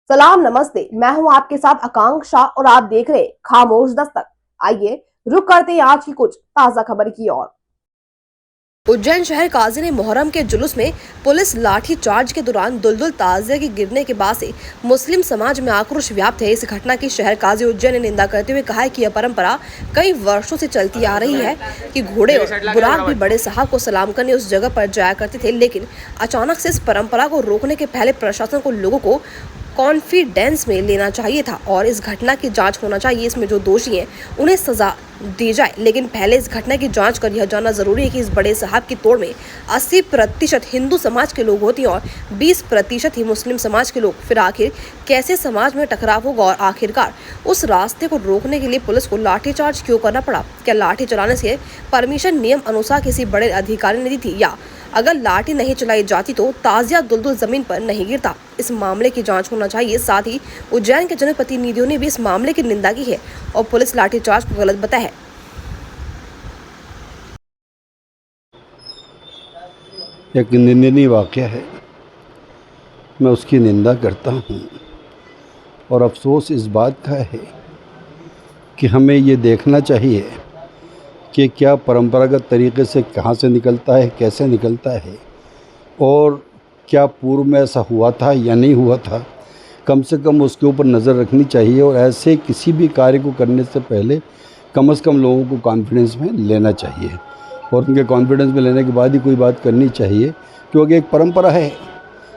सलाम नमस्ते, मैं हूं आपके साथ आकांक्षा और आप देख रहे खामोश दस्तक। आइए रुक करते हैं आज की कुछ ताजा खबर की ओर। उज्जैन शहर काजी ने मुहर्रम के जुलूस में पुलिस लाठी चार्ज के दौरान दुलदुल ताजिया के गिरने के बाद से मुस्लिम समाज में आक्रोश व्याप्त है। इस घटना की शहर काजी उज्जैन ने निंदा करते हुए कहा है कि यह परंपरा कई वर्षों से चलती आ रही है कि घोड़े और बुराक भी बड़े साहब को सलाम करने उस जगह पर जाया करते थे, लेकिन अचानक से इस परंपरा को रोकने के पहले प्रशासन को लोगों को कॉन्फिडेंस में लेना चाहिए था और इस घटना की जांच होना चाहिए। इसमें जो दोषी हैं उन्हें सजा दी जाए, लेकिन पहले इस घटना की जांच कर यह जानना जरूरी है कि इस बड़े साहब की तोड़ में 80% हिंदू समाज के लोग होते हैं और 20% ही मुस्लिम समाज के लोग। फिर आखिर कैसे समाज में टकराव होगा और आखिरकार उस रास्ते को रोकने के लिए पुलिस को लाठीचार्ज क्यों करना पड़ा? क्या लाठी चलाने से परमिशन नियम अनुसार किसी बड़े अधिकारी ने दी थी, या अगर लाठी नहीं चलाई जाती तो ताजिया दुलदुल जमीन पर नहीं गिरता? इस मामले की जांच होना चाहिए। साथ ही उज्जैन के जनप्रतिनिधियों ने भी इस मामले की निंदा की है और पुलिस लाठीचार्ज को गलत बताया है। एक निंदनीय वाक़या है, मैं उसकी निंदा करता हूँ और अफसोस इस बात का है कि हमें ये देखना चाहिए कि क्या परंपरागत तरीके से कहाँ से निकलता है, कैसे निकलता है और क्या पूर्व में ऐसा हुआ था या नहीं हुआ था। कम से कम उसके ऊपर नज़र रखनी चाहिए और ऐसे किसी भी कार्य को करने से पहले कम से कम लोगों को कॉन्फिडेंस में लेना चाहिए और उनके कॉन्फिडेंस में लेने के बाद ही कोई बात करनी चाहिए, क्योंकि एक परंपरा है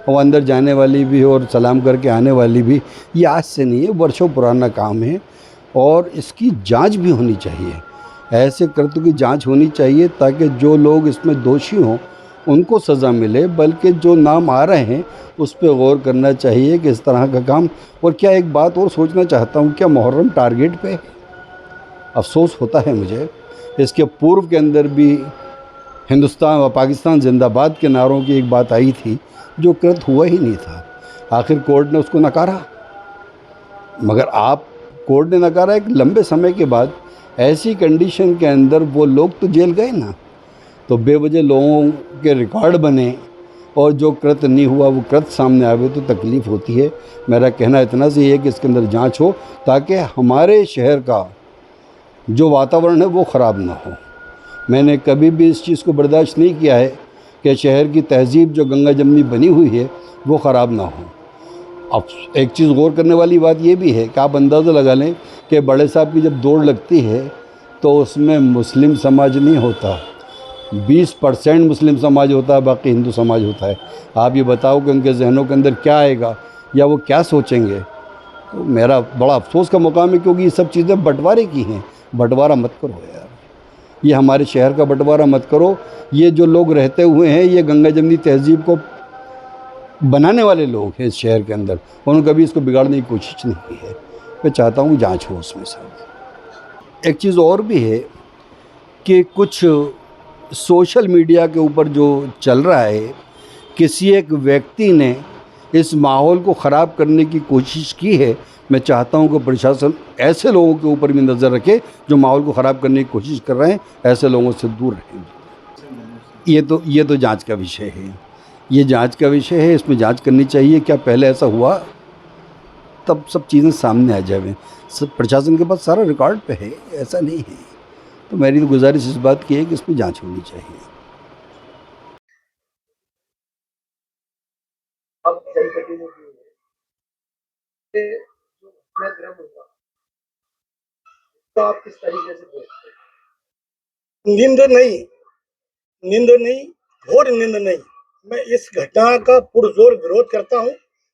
और अंदर जाने वाली भी और सलाम करके आने वाली भी। ये आज से नहीं है, वर्षों पुराना काम है और इसकी जांच भी होनी चाहिए। ऐसे कृत्यों की जांच होनी चाहिए ताकि जो लोग इसमें दोषी हों उनको सज़ा मिले, बल्कि जो नाम आ रहे हैं उस पर गौर करना चाहिए कि इस तरह का काम। और क्या एक बात और सोचना चाहता हूँ, क्या मुहर्रम टारगेट पे? अफसोस होता है मुझे, इसके पूर्व के अंदर भी हिंदुस्तान व पाकिस्तान जिंदाबाद के नारों की एक बात आई थी जो कृत हुआ ही नहीं था। आखिर कोर्ट ने उसको नकारा, मगर आप कोर्ट ने नकारा एक लंबे समय के बाद। ऐसी कंडीशन के अंदर वो लोग तो जेल गए ना, तो बेवजह लोगों के रिकॉर्ड बने और जो कृत नहीं हुआ वो कृत सामने आवे तो तकलीफ़ होती है। मेरा कहना इतना सी है कि इसके अंदर जांच हो ताकि हमारे शहर का जो वातावरण है वो ख़राब ना हो। मैंने कभी भी इस चीज़ को बर्दाश्त नहीं किया है कि शहर की तहज़ीब जो गंगा जमनी बनी हुई है वो ख़राब ना हो। अब एक चीज़ गौर करने वाली बात ये भी है कि आप अंदाज़ा लगा लें कि बड़े साहब की जब दौड़ लगती है तो उसमें मुस्लिम समाज नहीं होता, 20% मुस्लिम समाज होता है, बाकी हिंदू समाज होता है। आप ये बताओ कि उनके जहनों के अंदर क्या आएगा या वो क्या सोचेंगे। तो मेरा बड़ा अफसोस का मुकाम है, क्योंकि ये सब चीज़ें बंटवारे की हैं। बंटवारा मत करो यार, ये हमारे शहर का बंटवारा मत करो। ये जो लोग रहते हुए हैं ये गंगा जमनी तहज़ीब को बनाने वाले लोग हैं इस शहर के अंदर, उन्होंने कभी इसको बिगाड़ने की कोशिश नहीं की है। मैं चाहता हूँ जांच हो उसमें सब। एक चीज़ और भी है कि कुछ सोशल मीडिया के ऊपर जो चल रहा है, किसी एक व्यक्ति ने इस माहौल को ख़राब करने की कोशिश की है। मैं चाहता हूं कि प्रशासन ऐसे लोगों के ऊपर भी नज़र रखे जो माहौल को ख़राब करने की कोशिश कर रहे हैं, ऐसे लोगों से दूर रहें। ये तो जांच का विषय है, ये जांच का विषय है, इसमें जांच करनी चाहिए। क्या पहले ऐसा हुआ? तब सब चीज़ें सामने आ जाए। सब प्रशासन के पास सारा रिकॉर्ड पे है, ऐसा नहीं है। तो मेरी तो गुजारिश इस बात की है कि इस पर जांच होनी चाहिए। अब जनप्रतिनिधि से जो घटनाक्रम हुआ तो आप किस तरीके से देखते हैं? नींद नहीं, घोर नींद नहीं। मैं इस घटना का पुरजोर विरोध करता हूँ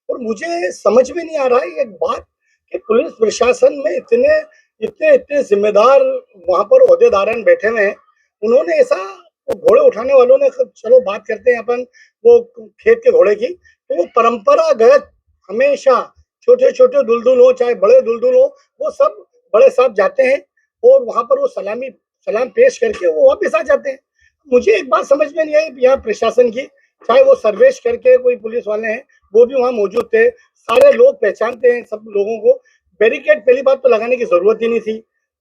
और मुझे समझ में नहीं आ रहा है एक बात कि पुलिस प्रशासन में इतने इतने इतने जिम्मेदार वहां पर ओहदेदारान बैठे हुए हैं, उन्होंने ऐसा वो घोड़े उठाने वालों ने, चलो बात करते हैं अपन वो खेत के घोड़े की, तो वो परंपरागत हमेशा छोटे छोटे दुलदुल हो चाहे बड़े दुलदुल हो, वो सब बड़े साहब जाते हैं और वहां पर वो सलाम पेश करके वो वापस आ जाते हैं। मुझे एक बात समझ में नहीं आई यहाँ प्रशासन की, चाहे वो सर्वेश करके कोई पुलिस वाले हैं वो भी वहां मौजूद थे, सारे लोग पहचानते हैं सब लोगों को। बैरिकेड पहली बात तो लगाने की जरूरत ही नहीं थी,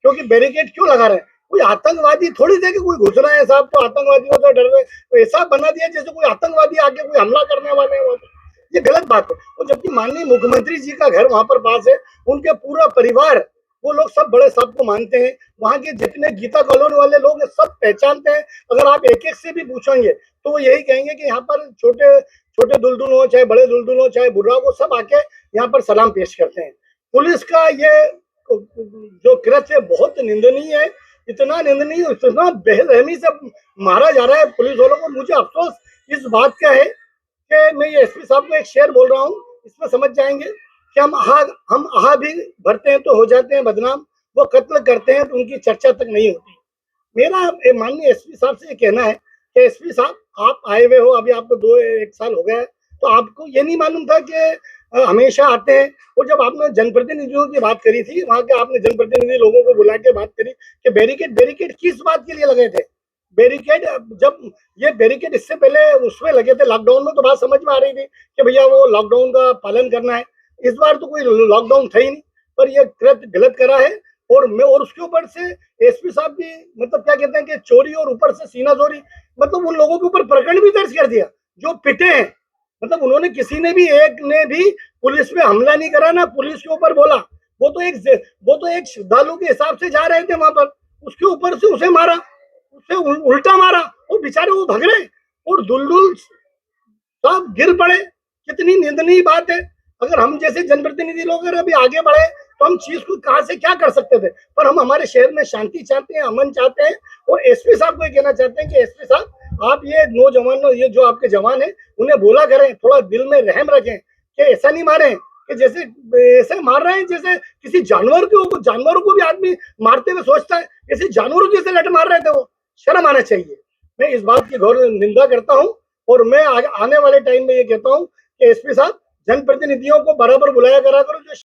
क्योंकि बैरिकेड क्यों लगा रहे हैं? कोई आतंकवादी थोड़ी थे कि कोई घुस रहा है साहब तो आतंकवादियों से डर रहे, तो ऐसा बना दिया जैसे कोई आतंकवादी आके कोई हमला करने वाले हैं। ये गलत बात है। और जबकि माननीय मुख्यमंत्री जी का घर वहां पर पास है, उनके पूरा परिवार, वो लोग सब बड़े साहब को मानते हैं। वहां के जितने गीता कॉलोनी वाले लोग हैं सब पहचानते हैं। अगर आप एक एक से भी पूछेंगे तो वो यही कहेंगे कि यहाँ पर छोटे छोटे दुलदुल हो, चाहे बड़े दुलदुल हो, चाहे बुर्रा हो, सब आके यहाँ पर सलाम पेश करते हैं। पुलिस का ये जो कृत्य है बहुत निंदनीय है। इतना निंदनीय, इतना बेरहमी से मारा जा रहा है पुलिस वालों को। मुझे अफसोस इस बात का है कि मैं ये एसपी साहब को एक शेर बोल रहा हूँ, इसमें समझ जाएंगे कि हम आहा भी भरते हैं तो हो जाते हैं बदनाम, वो कत्ल करते हैं तो उनकी चर्चा तक नहीं होती। मेरा माननीय एसपी साहब से ये कहना है कि एसपी साहब आप आए हुए हो, अभी आपको 1 साल हो गया है, तो आपको ये नहीं मालूम था कि हमेशा आते हैं। और जब आपने जनप्रतिनिधियों की बात करी थी, वहां के आपने जनप्रतिनिधि लोगों को बुला के बात करी कि बैरिकेड किस बात के लिए लगे थे? बैरिकेड, जब ये बैरिकेड इससे पहले उसमें लगे थे लॉकडाउन में, तो बात समझ में आ रही थी कि भैया वो लॉकडाउन का पालन करना है। इस बार तो कोई लॉकडाउन था ही नहीं, पर ये कृत्य गलत करा है। और उसके ऊपर से एसपी साहब भी मतलब क्या कहते हैं कि चोरी और ऊपर से सीना चोरी, मतलब उन लोगों के ऊपर प्रकरण भी दर्ज कर दिया जो पिटे हैं। मतलब उन्होंने किसी ने भी, एक ने भी पुलिस पे हमला नहीं करा, ना पुलिस के ऊपर बोला। वो तो एक श्रद्धालु के हिसाब से जा रहे थे वहां पर, उसके ऊपर से उसे मारा, उससे उल्टा मारा, वो बेचारे वो भग रहे और दुलदुल सब गिर पड़े। कितनी निंदनीय बात है। अगर हम जैसे जनप्रतिनिधि लोग अगर अभी आगे बढ़े तो हम चीज को कहां से क्या कर सकते थे, पर हम हमारे शहर में शांति चाहते हैं, अमन चाहते हैं। और एसपी साहब को ये कहना चाहते हैं कि एसपी साहब आप ये नौजवानों, ये जो आपके जवान है, उन्हें बोला करें, थोड़ा दिल में रहम रखें कि ऐसा नहीं मारे कि जैसे ऐसे मार रहे हैं जैसे किसी जानवर को, जानवरों को भी आदमी मारते हुए सोचता है, ऐसे जानवरों जैसे लट मार रहे थे वो। शर्म आना चाहिए। मैं इस बात की घोर निंदा करता हूँ। और मैं आने वाले टाइम में ये कहता हूँ कि एसपी साहब जनप्रतिनिधियों को बराबर बुलाया करा करो, जो